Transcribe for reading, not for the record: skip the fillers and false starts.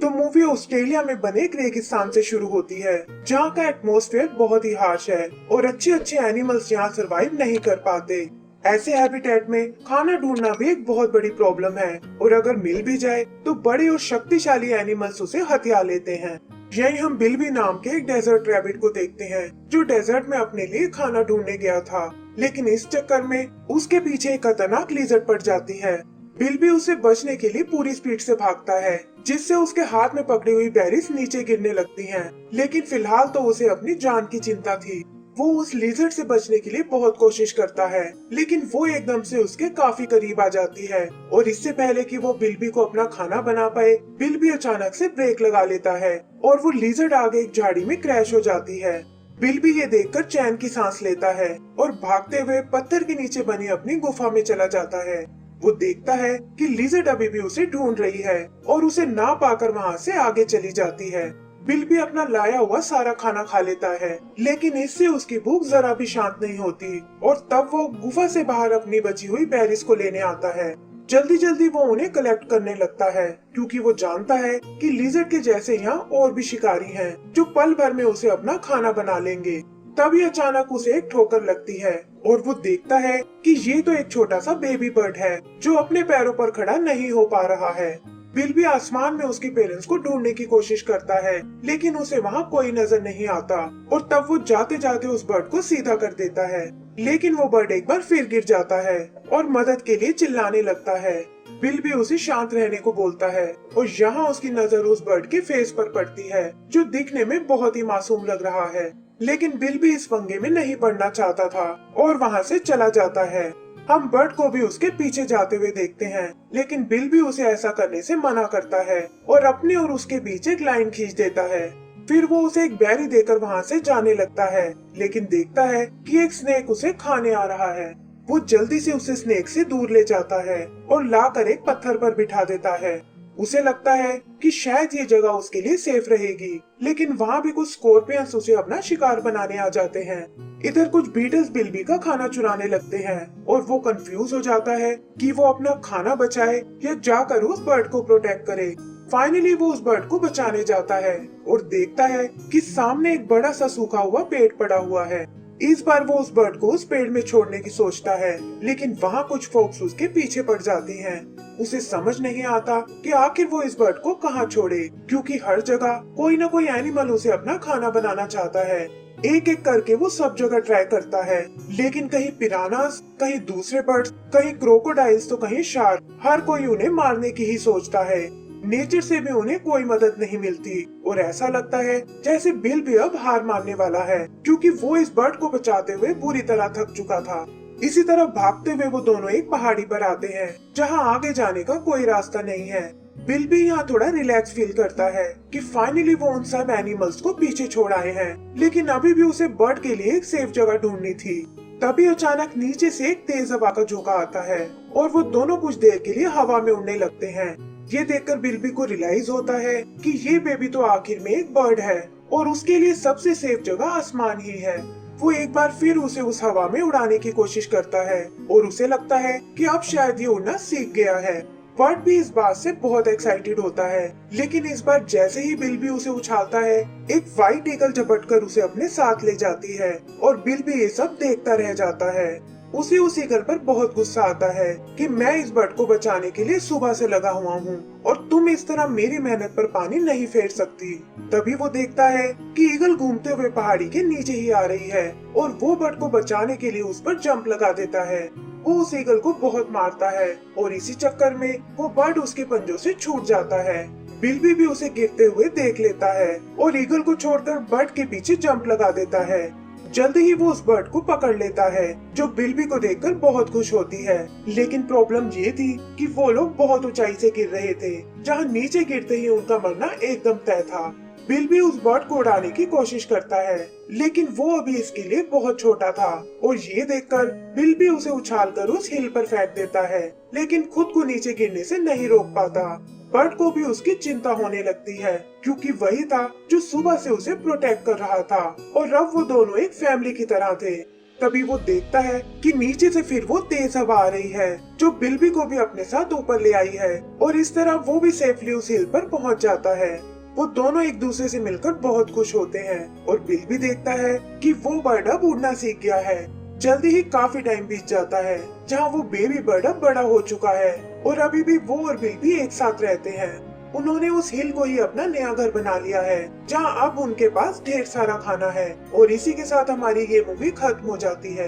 तो movie Australia में बने एक रेगिस्तान से शुरू होती है, जहाँ का एटमॉस्फेयर बहुत ही हार्श है और अच्छे अच्छे एनिमल्स यहाँ सरवाइव नहीं कर पाते। ऐसे हैबिटेट में खाना ढूंढना भी एक बहुत बड़ी प्रॉब्लम है और अगर मिल भी जाए तो बड़े और शक्तिशाली एनिमल्स उसे हथिया लेते हैं। यही हम बिल्बी नाम के एक डेजर्ट रैबिट को देखते हैं, जो डेजर्ट में अपने लिए खाना ढूंढने गया था, लेकिन इस चक्कर में उसके पीछे एक खतरनाक लिजर्ड पड़ जाती है। बिल्बी उसे बचने के लिए पूरी स्पीड से भागता है, जिससे उसके हाथ में पकड़ी हुई बेरीज नीचे गिरने लगती हैं। लेकिन फिलहाल तो उसे अपनी जान की चिंता थी। वो उस लिजर्ड से बचने के लिए बहुत कोशिश करता है, लेकिन वो एकदम से उसके काफी करीब आ जाती है और इससे पहले कि वो बिल्बी को अपना खाना बना पाए, बिल्बी अचानक से ब्रेक लगा लेता है और वो लिजर्ड आगे एक झाड़ी में क्रैश हो जाती है। बिल्बी ये देखकर चैन की सांस लेता है और भागते हुए पत्थर के नीचे बनी अपनी गुफा में चला जाता है। वो देखता है कि लिजर्ड अभी भी उसे ढूंढ रही है और उसे ना पाकर वहाँ से आगे चली जाती है। बिल्बी अपना लाया हुआ सारा खाना खा लेता है, लेकिन इससे उसकी भूख जरा भी शांत नहीं होती और तब वो गुफा से बाहर अपनी बची हुई बेरीज को लेने आता है। जल्दी जल्दी वो उन्हें कलेक्ट करने लगता है, क्योंकि वो जानता है कि लिजर्ड के जैसे यहाँ और भी शिकारी हैं, जो पल भर में उसे अपना खाना बना लेंगे। तभी अचानक उसे एक ठोकर लगती है और वो देखता है कि ये तो एक छोटा सा बेबी बर्ड है, जो अपने पैरों पर खड़ा नहीं हो पा रहा है। बिल्बी आसमान में उसके पेरेंट्स को ढूंढने की कोशिश करता है, लेकिन उसे वहाँ कोई नजर नहीं आता और तब वो जाते जाते उस बर्ड को सीधा कर देता है। लेकिन वो बर्ड एक बार फिर गिर जाता है और मदद के लिए चिल्लाने लगता है। बिल्बी उसे शांत रहने को बोलता है और यहाँ उसकी नजर उस बर्ड के फेस पर पड़ती है, जो दिखने में बहुत ही मासूम लग रहा है। लेकिन बिल्बी इस पंगे में नहीं पड़ना चाहता था और वहाँ से चला जाता है। हम बर्ड को भी उसके पीछे जाते हुए देखते हैं, लेकिन बिल्बी उसे ऐसा करने से मना करता है और अपने और उसके बीच एक लाइन खींच देता है। फिर वो उसे एक बेरी देकर वहाँ से जाने लगता है, लेकिन देखता है कि एक स्नेक उसे खाने आ रहा है। वो जल्दी से उसे स्नेक से दूर ले जाता है और लाकर एक पत्थर पर बिठा देता है। उसे लगता है कि शायद ये जगह उसके लिए सेफ रहेगी, लेकिन वहाँ भी कुछ स्कॉर्पियंस उसे अपना शिकार बनाने आ जाते हैं। इधर कुछ बीटल्स बिल्बी का खाना चुराने लगते हैं और वो कंफ्यूज हो जाता है कि वो अपना खाना बचाए या जाकर उस बर्ड को प्रोटेक्ट करे। फाइनली वो उस बर्ड को बचाने जाता है और देखता है कि सामने एक बड़ा सा सूखा हुआ पेड़ पड़ा हुआ है। इस बार वो उस बर्ड को उस पेड़ में छोड़ने की सोचता है, लेकिन वहाँ कुछ फोक्स उसके पीछे पड़ जाती हैं। उसे समझ नहीं आता कि आखिर वो इस बर्ड को कहाँ छोड़े, क्योंकि हर जगह कोई न कोई एनिमल उसे अपना खाना बनाना चाहता है। एक एक करके वो सब जगह ट्राई करता है, लेकिन कहीं पिरानास, कहीं दूसरे बर्ड्स, कहीं क्रोकोडाइल्स तो कहीं शार्क, हर कोई उन्हें मारने की ही सोचता है। नेचर से भी उन्हें कोई मदद नहीं मिलती और ऐसा लगता है जैसे बिल भी अब हार मानने वाला है, क्योंकि वो इस बर्ड को बचाते हुए बुरी तरह थक चुका था। इसी तरह भागते हुए वो दोनों एक पहाड़ी पर आते हैं, जहाँ आगे जाने का कोई रास्ता नहीं है। बिल भी यहाँ थोड़ा रिलैक्स फील करता है कि फाइनली वो उन सब एनिमल्स को पीछे छोड़ आए हैं, लेकिन अभी भी उसे बर्ड के लिए एक सेफ जगह ढूंढनी थी। तभी अचानक नीचे से एक तेज हवा का झोंका आता है और वो दोनों कुछ देर के लिए हवा में उड़ने लगते हैं। ये देखकर बिल्बी को रियलाइज होता है कि ये बेबी तो आखिर में एक बर्ड है और उसके लिए सबसे सेफ जगह आसमान ही है। वो एक बार फिर उसे उस हवा में उड़ाने की कोशिश करता है और उसे लगता है कि अब शायद ये उड़ना सीख गया है। बर्ड भी इस बात से बहुत एक्साइटेड होता है, लेकिन इस बार जैसे ही बिल्बी उसे उछालता है, एक व्हाइट ईगल झपटकर उसे अपने साथ ले जाती है और बिल्बी ये सब देखता रह जाता है। उसे उस ईगल पर बहुत गुस्सा आता है कि मैं इस बर्ड को बचाने के लिए सुबह से लगा हुआ हूँ और तुम इस तरह मेरी मेहनत पर पानी नहीं फेर सकती। तभी वो देखता है कि ईगल घूमते हुए पहाड़ी के नीचे ही आ रही है और वो बर्ड को बचाने के लिए उस पर जंप लगा देता है। वो उस ईगल को बहुत मारता है और इसी चक्कर में वो बर्ड उसके पंजों से छूट जाता है। बिल्बी भी उसे गिरते हुए देख लेता है और ईगल को छोड़कर बर्ड के पीछे जंप लगा देता है। जल्दी ही वो उस बर्ड को पकड़ लेता है, जो बिल्बी को देखकर बहुत खुश होती है। लेकिन प्रॉब्लम ये थी कि वो लोग बहुत ऊंचाई से गिर रहे थे, जहाँ नीचे गिरते ही उनका मरना एकदम तय था। बिल्बी उस बर्ड को उड़ाने की कोशिश करता है, लेकिन वो अभी इसके लिए बहुत छोटा था और ये देखकर बिल्बी उसे उछालकर उस हिल पर फेंक देता है, लेकिन खुद को नीचे गिरने से नहीं रोक पाता। बर्ड को भी उसकी चिंता होने लगती है, क्योंकि वही था जो सुबह से उसे प्रोटेक्ट कर रहा था और अब वो दोनों एक फैमिली की तरह थे। तभी वो देखता है कि नीचे से फिर वो तेज हवा आ रही है जो बिल्बी को भी अपने साथ ऊपर ले आई है, और इस तरह वो भी सेफली उस हिल पर पहुंच जाता है। वो दोनों एक दूसरे से मिलकर बहुत खुश होते हैं और बिल्बी देखता है कि वो बर्ड अब उड़ना सीख गया है। जल्दी ही काफी टाइम बीत जाता है जहाँ वो बेबी बर्ड अब बड़ा हो चुका है और अभी भी वो और बिल्बी एक साथ रहते हैं। उन्होंने उस हिल को ही अपना नया घर बना लिया है जहाँ अब उनके पास ढेर सारा खाना है। और इसी के साथ हमारी ये मूवी खत्म हो जाती है।